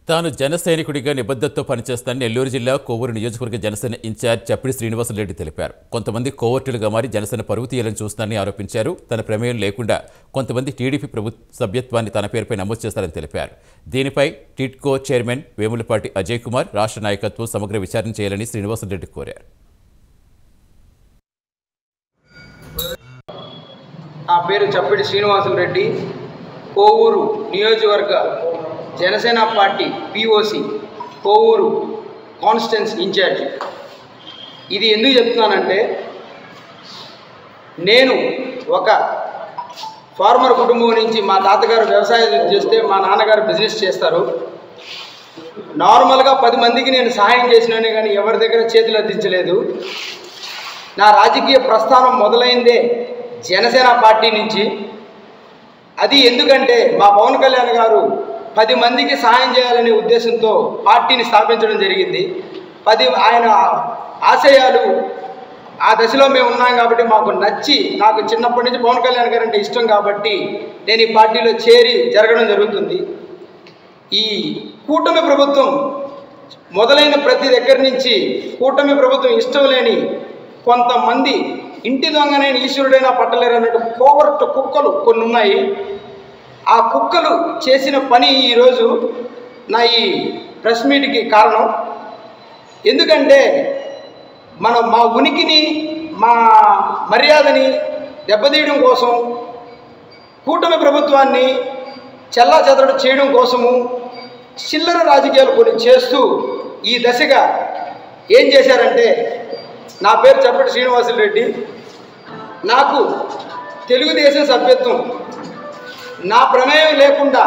తాను జన సైనికుడిగా నిబద్ధతతో పనిచేస్తానని నెల్లూరు జిల్లా కోవూరు నియోజకవర్గ జనసేన ఇన్ఛార్జ్ చప్పిడి శ్రీనివాసరెడ్డి తెలిపారు. కొంతమంది కోవర్టులుగా మారి జనసేన పరువు తీయాలని చూస్తారని ఆరోపించారు. తన ప్రమేయం లేకుండా కొంతమంది టీడీపీ సభ్యత్వాన్ని తన పేరుపై నమోదు చేస్తారని తెలిపారు. దీనిపై టిడ్కో చైర్మన్ వేములపాటి అజయ్ కుమార్ రాష్ట్ర నాయకత్వం సమగ్ర విచారణ చేయాలని శ్రీనివాసరెడ్డి కోరారు. నా పేరు చప్పిడి శ్రీనివాసరెడ్డి, కోవూరు నియోజకవర్గ Janasena party POC Kovur constituency incharge. ఇది ఎందుకు చెప్తున్నానంటే, నేను ఒక ఫార్మర్ కుటుంబం నుంచి, మా తాతగారు వ్యవసాయం చేస్తే మా నాన్నగారు బిజినెస్ చేస్తారు. నార్మల్గా 10 మందికి నేను సహాయం చేసినానే కానీ ఎవరి దగ్గర చేతులు అందించలేదు. నా రాజకీయ ప్రస్థానం మొదలైందే జనసేన పార్టీ నుంచి. అది ఎందుకంటే మా పవన్ కళ్యాణ్ గారు 10 మందికి సహాయం చేయాలనే ఉద్దేశంతో పార్టీని స్థాపించడం జరిగింది. ఆయన ఆశయాలు ఆ దశలో మేము ఉన్నాం కాబట్టి మాకు నచ్చి, నాకు చిన్నప్పటి నుంచి పవన్ కళ్యాణ్ గారు అంటే ఇష్టం కాబట్టి నేను ఈ పార్టీలో చేరి జరగడం జరుగుతుంది. ఈ కూటమి ప్రభుత్వం మొదలైన ప్రతి దగ్గర నుంచి కూటమి ప్రభుత్వం ఇష్టం లేని కొంతమంది ఇంటి దొంగనైన ఈశ్వరుడైనా పట్టలేరు అన్నట్టు కోవర్ట్ కుక్కలు కొన్ని ఉన్నాయి. ఆ కుక్కలు చేసిన పని ఈరోజు నా ఈ ప్రెస్ మీట్కి కారణం. ఎందుకంటే మా ఉనికిని, మా మర్యాదని దెబ్బతీయడం కోసం, కూటమి ప్రభుత్వాన్ని చెల్లాచెదరడు చేయడం కోసము చిల్లర రాజకీయాలు కొన్ని చేస్తూ ఈ దశగా ఏం చేశారంటే, నా పేరు చప్పిడి శ్రీనివాసరెడ్డి, నాకు తెలుగుదేశం సభ్యత్వం నా ప్రమేయం లేకుండా